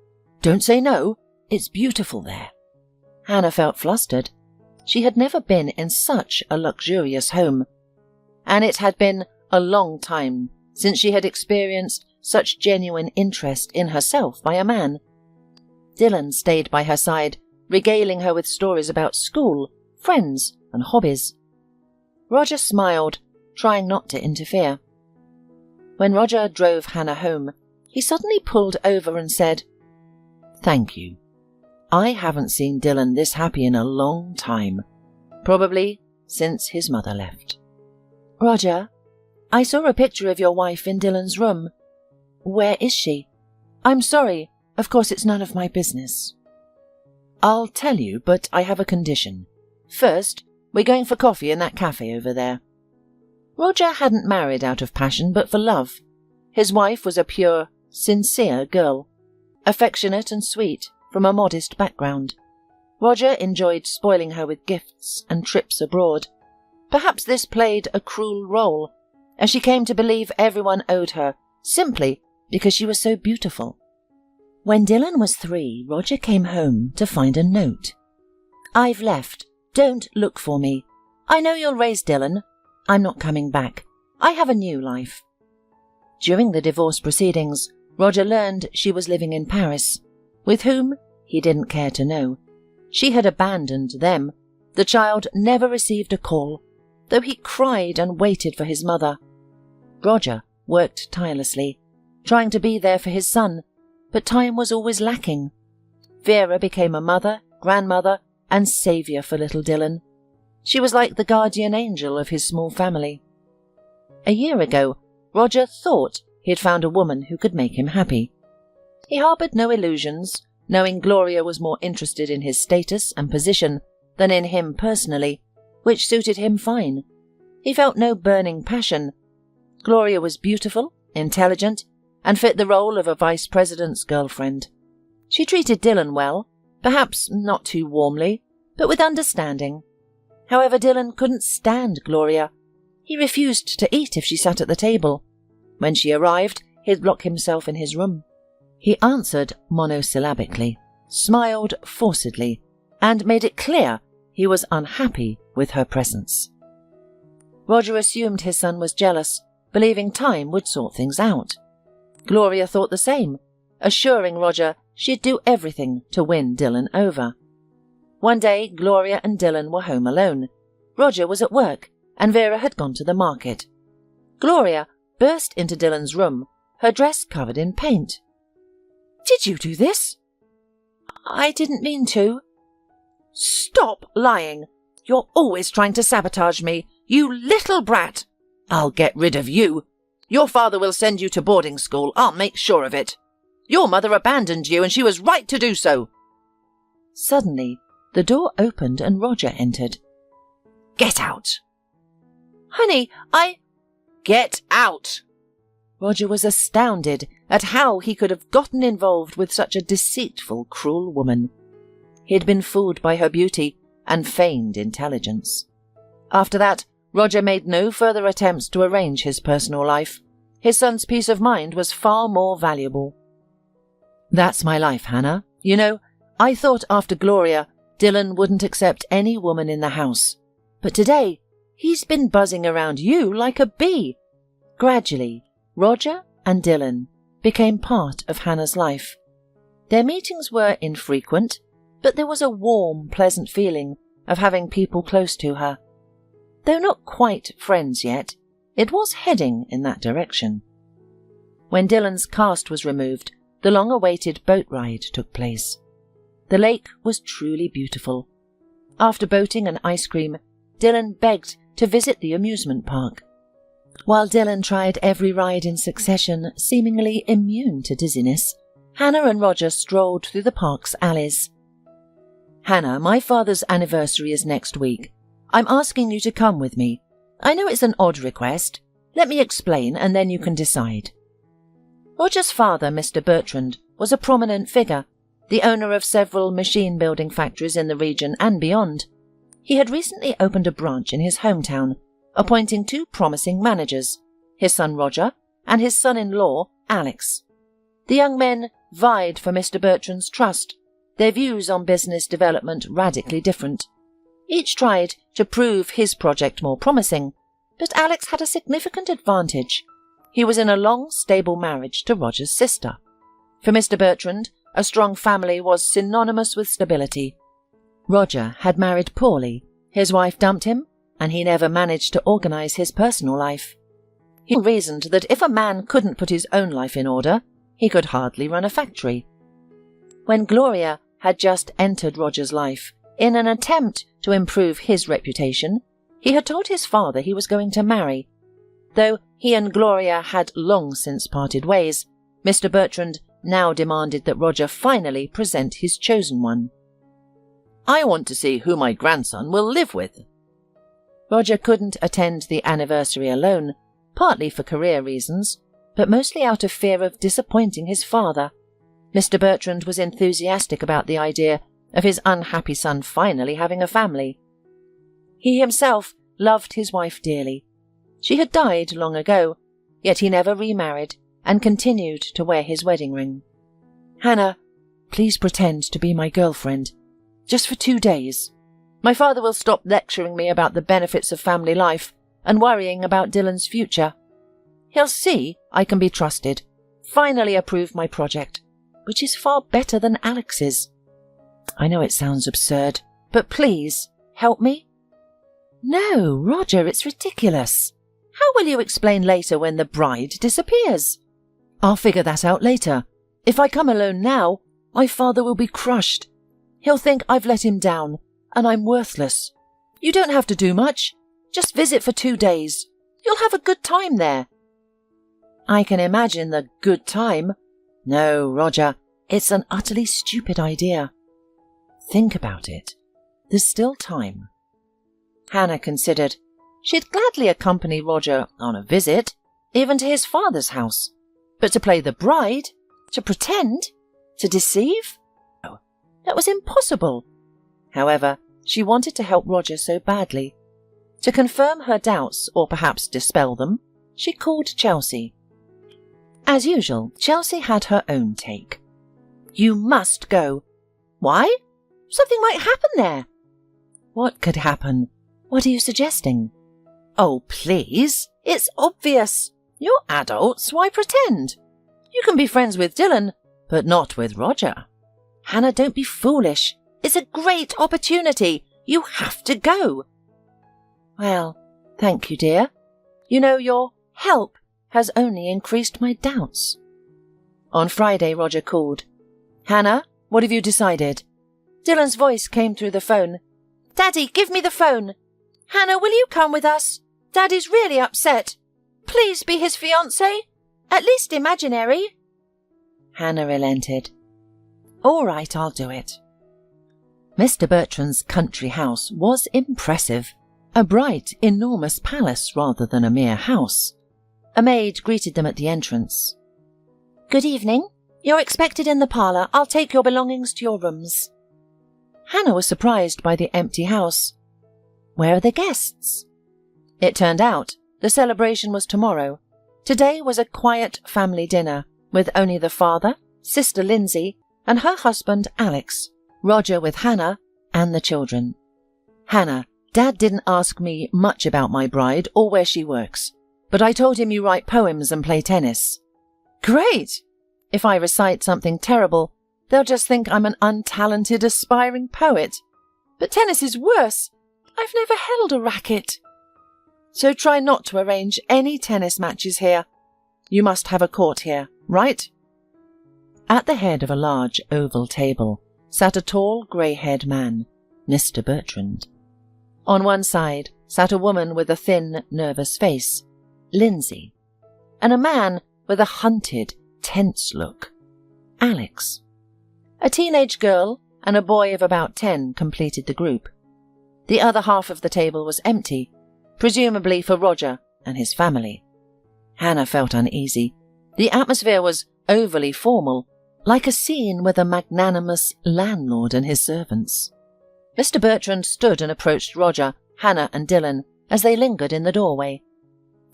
"Don't say no. It's beautiful there." Hannah felt flustered. She had never been in such a luxurious home, and it had been a long time since she had experienced such genuine interest in herself by a man. Dylan stayed by her side, regaling her with stories about school, friends, and hobbies. Roger smiled, trying not to interfere. When Roger drove Hannah home, he suddenly pulled over and said, "Thank you. I haven't seen Dylan this happy in a long time, probably since his mother left." "Roger, I saw a picture of your wife in Dylan's room. Where is she? I'm sorry, of course it's none of my business." "I'll tell you, but I have a condition. First, we're going for coffee in that cafe over there." Roger hadn't married out of passion, but for love. His wife was a pure, sincere girl, affectionate and sweet, from a modest background. Roger enjoyed spoiling her with gifts and trips abroad. Perhaps this played a cruel role, as she came to believe everyone owed her, simply because she was so beautiful. When Dylan was 3, Roger came home to find a note. "I've left. Don't look for me. I know you'll raise Dylan. I'm not coming back. I have a new life." During the divorce proceedings, Roger learned she was living in Paris. With whom, he didn't care to know. She had abandoned them. The child never received a call, though he cried and waited for his mother. Roger worked tirelessly, trying to be there for his son, but time was always lacking. Vera became a mother, grandmother, and saviour for little Dylan. She was like the guardian angel of his small family. A year ago, Roger thought he had found a woman who could make him happy. He harboured no illusions, knowing Gloria was more interested in his status and position than in him personally, which suited him fine. He felt no burning passion. Gloria was beautiful, intelligent, and fit the role of a vice president's girlfriend. She treated Dylan well, perhaps not too warmly, but with understanding. However, Dylan couldn't stand Gloria. He refused to eat if she sat at the table. When she arrived, he'd lock himself in his room. He answered monosyllabically, smiled forcedly, and made it clear he was unhappy with her presence. Roger assumed his son was jealous, believing time would sort things out. Gloria thought the same, assuring Roger she'd do everything to win Dylan over. One day, Gloria and Dylan were home alone. Roger was at work, and Vera had gone to the market. Gloria burst into Dylan's room, her dress covered in paint. "Did you do this?" "I didn't mean to." "Stop lying! You're always trying to sabotage me, you little brat! I'll get rid of you. Your father will send you to boarding school, I'll make sure of it. Your mother abandoned you, and she was right to do so." Suddenly, the door opened and Roger entered. "Get out!" "Honey, Get out!" Roger was astounded at how he could have gotten involved with such a deceitful, cruel woman. He'd been fooled by her beauty and feigned intelligence. After that, Roger made no further attempts to arrange his personal life. His son's peace of mind was far more valuable. "That's my life, Hannah. You know, I thought after Gloria, Dylan wouldn't accept any woman in the house. But today, he's been buzzing around you like a bee." Gradually, Roger and Dylan became part of Hannah's life. Their meetings were infrequent, but there was a warm, pleasant feeling of having people close to her. Though not quite friends yet, it was heading in that direction. When Dylan's cast was removed, the long-awaited boat ride took place. The lake was truly beautiful. After boating and ice cream, Dylan begged to visit the amusement park. While Dylan tried every ride in succession, seemingly immune to dizziness, Hannah and Roger strolled through the park's alleys. "Hannah, my father's anniversary is next week. I'm asking you to come with me. I know it's an odd request. Let me explain and then you can decide." Roger's father, Mr. Bertrand, was a prominent figure, the owner of several machine-building factories in the region and beyond. He had recently opened a branch in his hometown, appointing 2 promising managers, his son Roger and his son-in-law Alex. The young men vied for Mr. Bertrand's trust, their views on business development radically different. Each tried to prove his project more promising, but Alex had a significant advantage. He was in a long, stable marriage to Roger's sister. For Mr. Bertrand, a strong family was synonymous with stability. Roger had married poorly, his wife dumped him, and he never managed to organize his personal life. He reasoned that if a man couldn't put his own life in order, he could hardly run a factory. When Gloria had just entered Roger's life, in an attempt to improve his reputation, he had told his father he was going to marry. Though he and Gloria had long since parted ways, Mr. Bertrand now demanded that Roger finally present his chosen one. "I want to see who my grandson will live with." Roger couldn't attend the anniversary alone, partly for career reasons, but mostly out of fear of disappointing his father. Mr. Bertrand was enthusiastic about the idea of his unhappy son finally having a family. He himself loved his wife dearly. She had died long ago, yet he never remarried and continued to wear his wedding ring. "Hannah, please pretend to be my girlfriend, just for 2 days. My father will stop lecturing me about the benefits of family life and worrying about Dylan's future. He'll see I can be trusted, finally approve my project, which is far better than Alex's. I know it sounds absurd, but please, help me." "No, Roger, it's ridiculous. How will you explain later when the bride disappears?" "I'll figure that out later. If I come alone now, my father will be crushed. He'll think I've let him down, and I'm worthless. You don't have to do much. Just visit for 2 days. You'll have a good time there." "I can imagine the good time. No, Roger, it's an utterly stupid idea. Think about it. There's still time." Hannah considered. She'd gladly accompany Roger on a visit, even to his father's house. But to play the bride? To pretend? To deceive? No, that was impossible. However, she wanted to help Roger so badly. To confirm her doubts, or perhaps dispel them, she called Chelsea. As usual, Chelsea had her own take. "You must go." "Why? Something might happen there." "What could happen? What are you suggesting?" "Oh, please. It's obvious. You're adults. Why pretend? You can be friends with Dylan, but not with Roger." "Hannah, don't be foolish. It's a great opportunity. You have to go." "Well, thank you, dear. You know, your help has only increased my doubts." On Friday, Roger called. "Hannah, what have you decided?" Dylan's voice came through the phone. "Daddy, give me the phone. Hannah, will you come with us? Daddy's really upset. Please be his fiancée. At least imaginary." Hannah relented. "All right, I'll do it." Mr. Bertrand's country house was impressive. A bright, enormous palace rather than a mere house. A maid greeted them at the entrance. "Good evening. You're expected in the parlour. I'll take your belongings to your rooms." Hannah was surprised by the empty house. Where are the guests? It turned out the celebration was tomorrow. Today was a quiet family dinner with only the father, sister Lindsay, and her husband Alex, Roger with Hannah, and the children. "Hannah, Dad didn't ask me much about my bride or where she works, but I told him you write poems and play tennis." "Great! If I recite something terrible, they'll just think I'm an untalented, aspiring poet. But tennis is worse. I've never held a racket. So try not to arrange any tennis matches here. You must have a court here, right?" At the head of a large oval table sat a tall, grey-haired man, Mr. Bertrand. On one side sat a woman with a thin, nervous face, Lindsay, and a man with a hunted, tense look, Alex. A teenage girl and a boy of about 10 completed the group. The other half of the table was empty, presumably for Roger and his family. Hannah felt uneasy. The atmosphere was overly formal, like a scene with a magnanimous landlord and his servants. Mr. Bertrand stood and approached Roger, Hannah and Dylan as they lingered in the doorway.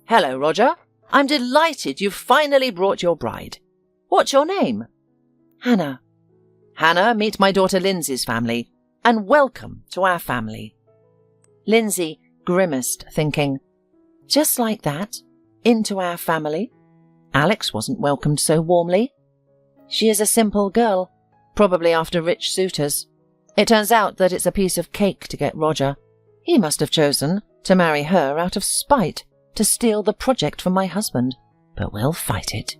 "Hello, Roger. I'm delighted you've finally brought your bride. What's your name?" "Hannah." "Hannah, meet my daughter Lindsay's family, and welcome to our family." Lindsay grimaced, thinking, just like that, into our family? Alex wasn't welcomed so warmly. She is a simple girl, probably after rich suitors. It turns out that it's a piece of cake to get Roger. He must have chosen to marry her out of spite, to steal the project from my husband, but we'll fight it.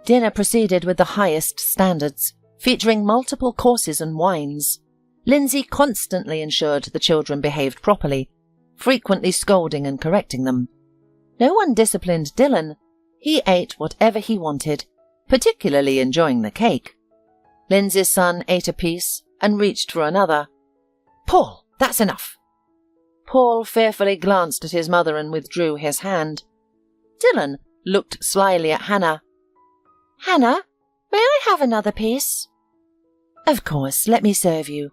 Dinner proceeded with the highest standards, featuring multiple courses and wines. Lindsay constantly ensured the children behaved properly, frequently scolding and correcting them. No one disciplined Dylan. He ate whatever he wanted, particularly enjoying the cake. Lindsay's son ate a piece and reached for another. "Paul, that's enough." Paul fearfully glanced at his mother and withdrew his hand. Dylan looked slyly at Hannah. "Hannah, may I have another piece?" "Of course, let me serve you."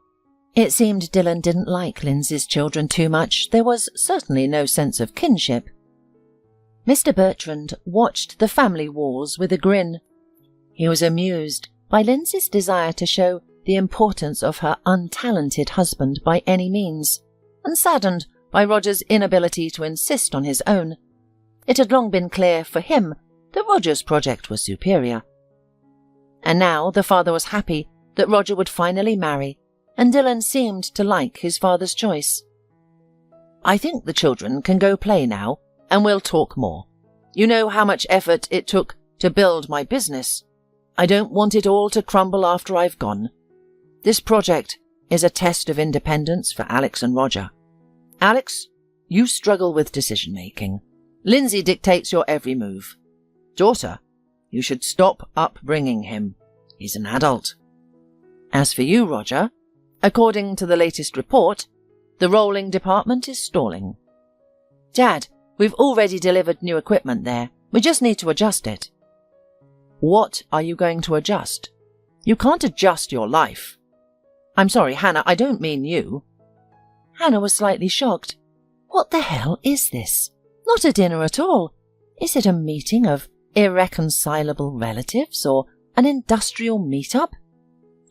It seemed Dylan didn't like Lindsay's children too much. There was certainly no sense of kinship. Mr. Bertrand watched the family wars with a grin. He was amused by Lindsay's desire to show the importance of her untalented husband by any means, and saddened by Roger's inability to insist on his own. It had long been clear for him that Roger's project was superior. And now the father was happy that Roger would finally marry, and Dylan seemed to like his father's choice. "I think the children can go play now, and we'll talk more. You know how much effort it took to build my business. I don't want it all to crumble after I've gone. This project is a test of independence for Alex and Roger. Alex, you struggle with decision-making. Lindsay dictates your every move. Daughter, you should stop upbringing him. He's an adult. As for you, Roger, according to the latest report, the rolling department is stalling. Dad, we've already delivered new equipment there. We just need to adjust it." "What are you going to adjust? You can't adjust your life." "I'm sorry, Hannah, I don't mean you." Hannah was slightly shocked. What the hell is this? Not a dinner at all. Is it a meeting of irreconcilable relatives or an industrial meet-up?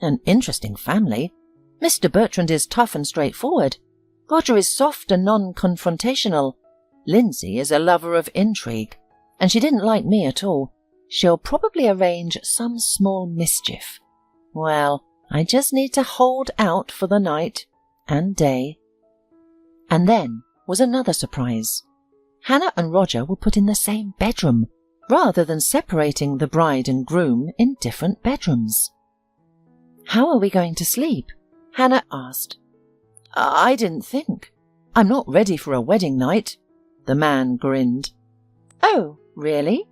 An interesting family. Mr. Bertrand is tough and straightforward. Roger is soft and non-confrontational. Lindsay is a lover of intrigue, and she didn't like me at all. She'll probably arrange some small mischief. Well, I just need to hold out for the night and day. And then was another surprise. Hannah and Roger were put in the same bedroom, rather than separating the bride and groom in different bedrooms. "How are we going to sleep?" Hannah asked. "I didn't think. I'm not ready for a wedding night." The man grinned. "Oh, really?"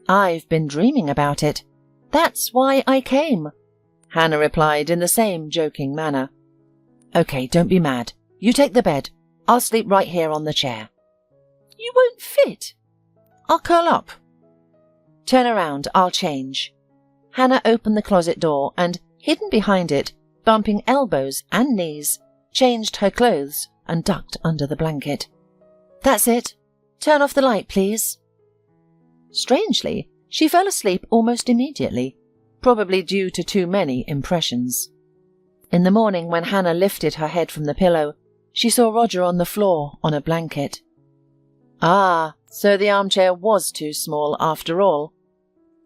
"I've been dreaming about it. That's why I came," Hannah replied in the same joking manner. "Okay, don't be mad. You take the bed. I'll sleep right here on the chair." "You won't fit." "I'll curl up." "Turn around, I'll change." Hannah opened the closet door and, hidden behind it, bumping elbows and knees, changed her clothes and ducked under the blanket. "That's it. Turn off the light, please." Strangely, she fell asleep almost immediately, probably due to too many impressions. In the morning, when Hannah lifted her head from the pillow, she saw Roger on the floor on a blanket. Ah, so the armchair was too small after all.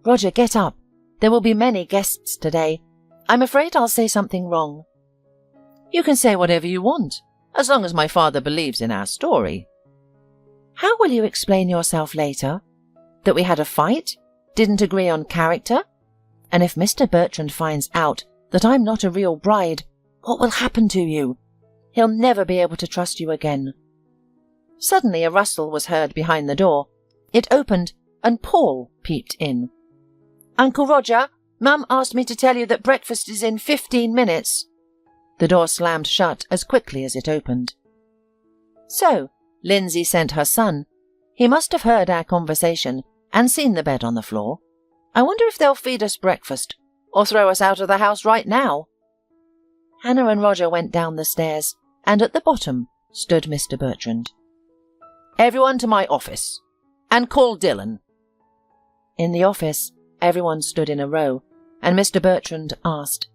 "Roger, get up. There will be many guests today. I'm afraid I'll say something wrong." "You can say whatever you want, as long as my father believes in our story." "How will you explain yourself later? That we had a fight? Didn't agree on character? And if Mr. Bertrand finds out that I'm not a real bride, what will happen to you? He'll never be able to trust you again." Suddenly a rustle was heard behind the door. It opened, and Paul peeped in. "Uncle Roger, Mum asked me to tell you that breakfast is in 15 minutes. The door slammed shut as quickly as it opened. So, Lindsay sent her son. He must have heard our conversation and seen the bed on the floor. I wonder if they'll feed us breakfast, or throw us out of the house right now." Hannah and Roger went down the stairs, and at the bottom stood Mr. Bertrand. "Everyone to my office, and call Dylan." In the office, everyone stood in a row, and Mr. Bertrand asked,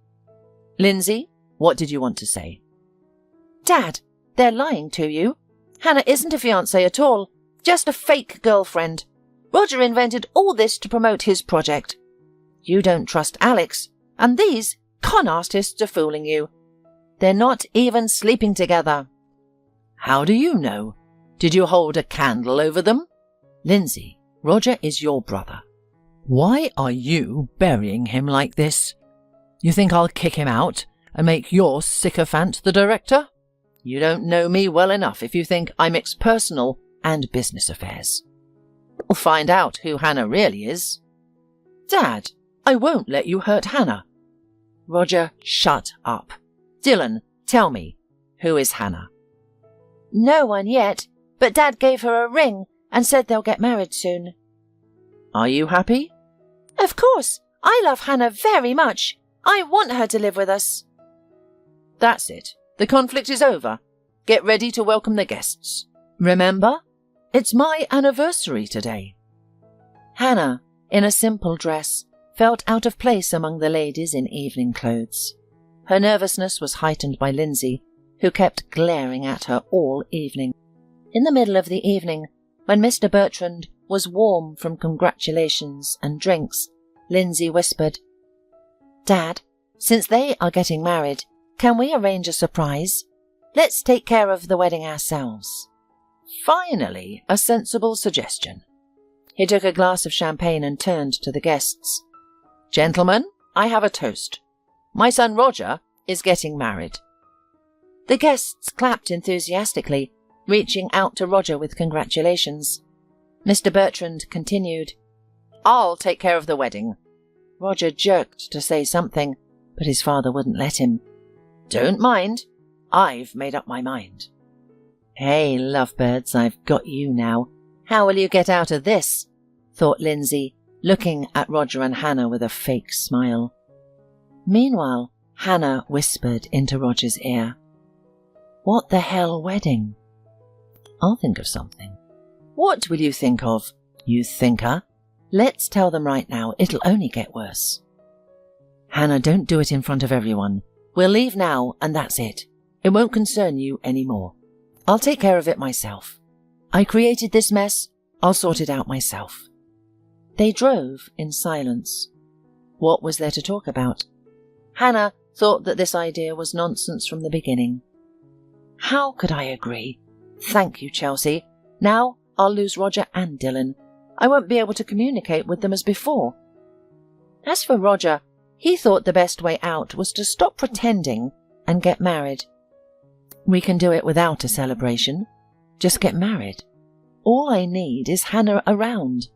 "Lindsay, what did you want to say?" "Dad, they're lying to you. Hannah isn't a fiancée at all, just a fake girlfriend. Roger invented all this to promote his project. You don't trust Alex, and these con artists are fooling you. They're not even sleeping together." "How do you know? Did you hold a candle over them? Lindsay, Roger is your brother. Why are you burying him like this? You think I'll kick him out and make your sycophant the director? You don't know me well enough if you think I mix personal and business affairs. We'll find out who Hannah really is." "Dad, I won't let you hurt Hannah." "Roger, shut up. Dylan, tell me, who is Hannah?" "No one yet, but Dad gave her a ring and said they'll get married soon." "Are you happy?" "Of course. I love Hannah very much. I want her to live with us." "That's it. The conflict is over. Get ready to welcome the guests. Remember, it's my anniversary today." Hannah, in a simple dress, felt out of place among the ladies in evening clothes. Her nervousness was heightened by Lindsay, who kept glaring at her all evening. In the middle of the evening, when Mr. Bertrand was warm from congratulations and drinks, Lindsay whispered, "Dad, since they are getting married, can we arrange a surprise? Let's take care of the wedding ourselves." Finally, a sensible suggestion. He took a glass of champagne and turned to the guests. "Gentlemen, I have a toast. My son Roger is getting married." The guests clapped enthusiastically, reaching out to Roger with congratulations. Mr. Bertrand continued, "I'll take care of the wedding." Roger jerked to say something, but his father wouldn't let him. "Don't mind. I've made up my mind." "Hey, lovebirds, I've got you now. How will you get out of this?" thought Lindsay, looking at Roger and Hannah with a fake smile. Meanwhile, Hannah whispered into Roger's ear, "What the hell wedding?" "I'll think of something." "What will you think of, you thinker?" "Let's tell them right now. It'll only get worse." "Hannah, don't do it in front of everyone. We'll leave now, and that's it. It won't concern you anymore. I'll take care of it myself. I created this mess. I'll sort it out myself." They drove in silence. What was there to talk about? Hannah thought that this idea was nonsense from the beginning. "How could I agree? Thank you, Chelsea. Now I'll lose Roger and Dylan. I won't be able to communicate with them as before." As for Roger, he thought the best way out was to stop pretending and get married. "We can do it without a celebration. Just get married. All I need is Hannah around."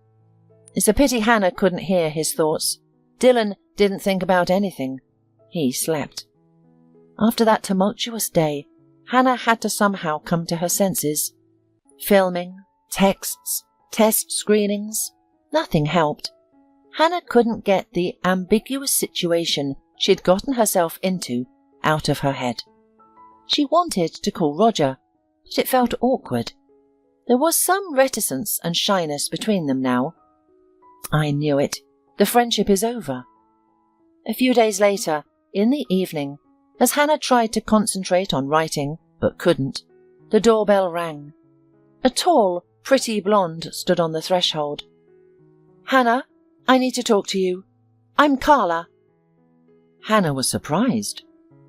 It's a pity Hannah couldn't hear his thoughts. Dylan didn't think about anything. He slept. After that tumultuous day, Hannah had to somehow come to her senses. Filming, texts, test screenings, nothing helped. Hannah couldn't get the ambiguous situation she'd gotten herself into out of her head. She wanted to call Roger, but it felt awkward. There was some reticence and shyness between them now. I knew it. The friendship is over. A few days later, in the evening, as Hannah tried to concentrate on writing, but couldn't, the doorbell rang. A tall, pretty blonde stood on the threshold. "Hannah, I need to talk to you. I'm Carla." Hannah was surprised,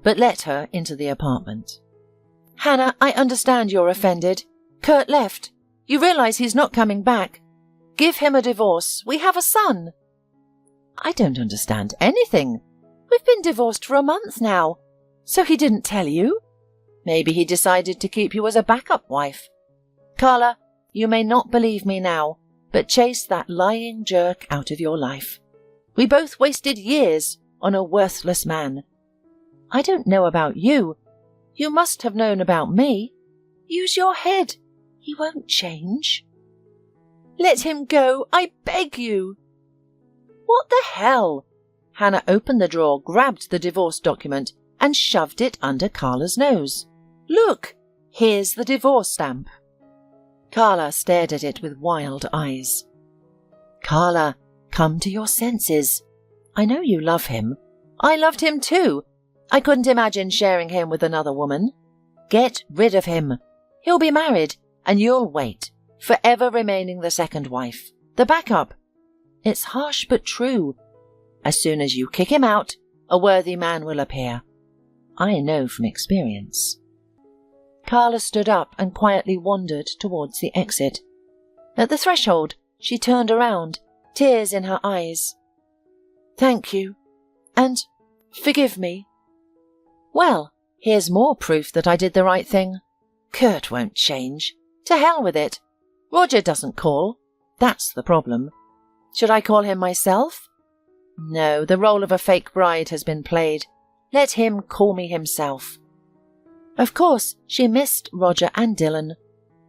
but let her into the apartment. "Hannah, I understand you're offended. Kurt left. You realize he's not coming back. Give him a divorce. We have a son." "I don't understand anything. We've been divorced for a month now. So he didn't tell you?" Maybe he decided to keep you as a backup wife. Carla, you may not believe me now, but chase that lying jerk out of your life. We both wasted years on a worthless man. I don't know about you. You must have known about me. Use your head. He won't change. Let him go, I beg you. What the hell? Hannah opened the drawer, grabbed the divorce document, and shoved it under Carla's nose. Look, here's the divorce stamp. Carla stared at it with wild eyes. Carla, come to your senses. I know you love him. I loved him too. I couldn't imagine sharing him with another woman. Get rid of him. He'll be married, and you'll wait, forever remaining the second wife, the backup. It's harsh but true. As soon as you kick him out, a worthy man will appear. I know from experience. Carla stood up and quietly wandered towards the exit. At the threshold, she turned around, tears in her eyes. Thank you, and forgive me. Well, here's more proof that I did the right thing. Kurt won't change. To hell with it. Roger doesn't call. That's the problem. Should I call him myself? No, the role of a fake bride has been played. Let him call me himself. Of course, she missed Roger and Dylan.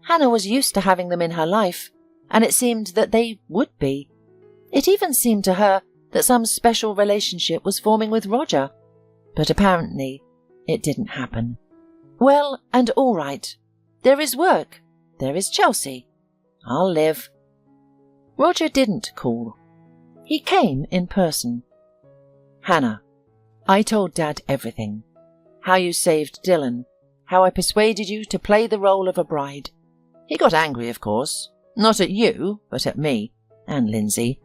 Hannah was used to having them in her life, and it seemed that they would be. It even seemed to her that some special relationship was forming with Roger, but apparently it didn't happen. Well, and all right. There is work. There is Chelsea. I'll live. Roger didn't call. He came in person. Hannah, I told Dad everything. How you saved Dylan. How I persuaded you to play the role of a bride. He got angry, of course. Not at you, but at me. And Lindsay.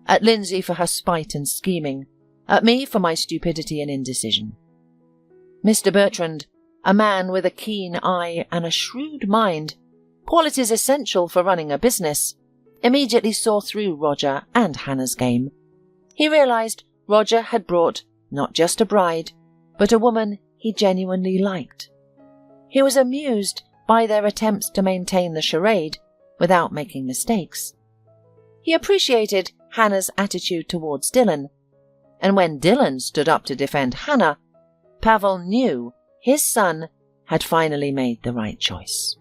At Lindsay for her spite and scheming. At me for my stupidity and indecision. Mr. Bertrand, a man with a keen eye and a shrewd mind, qualities essential for running a business, immediately saw through Roger and Hannah's game. He realized Roger had brought not just a bride, but a woman he genuinely liked. He was amused by their attempts to maintain the charade without making mistakes. He appreciated Hannah's attitude towards Dylan, and when Dylan stood up to defend Hannah, Pavel knew his son had finally made the right choice.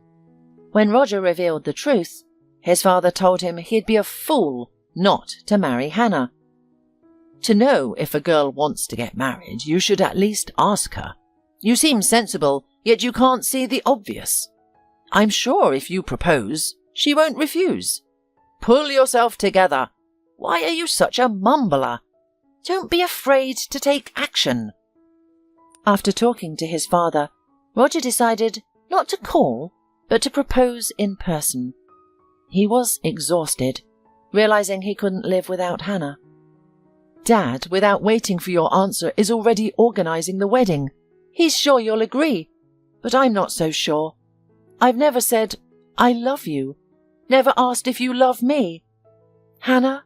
When Roger revealed the truth, his father told him he'd be a fool not to marry Hannah. To know if a girl wants to get married, you should at least ask her. You seem sensible, yet you can't see the obvious. I'm sure if you propose, she won't refuse. Pull yourself together. Why are you such a mumbler? Don't be afraid to take action. After talking to his father, Roger decided not to call, but to propose in person. He was exhausted, realizing he couldn't live without Hannah. Dad, without waiting for your answer, is already organizing the wedding. He's sure you'll agree, but I'm not so sure. I've never said, I love you, never asked if you love me. Hannah,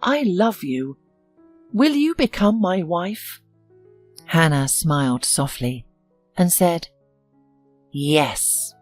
I love you. Will you become my wife? Hannah smiled softly and said, Yes.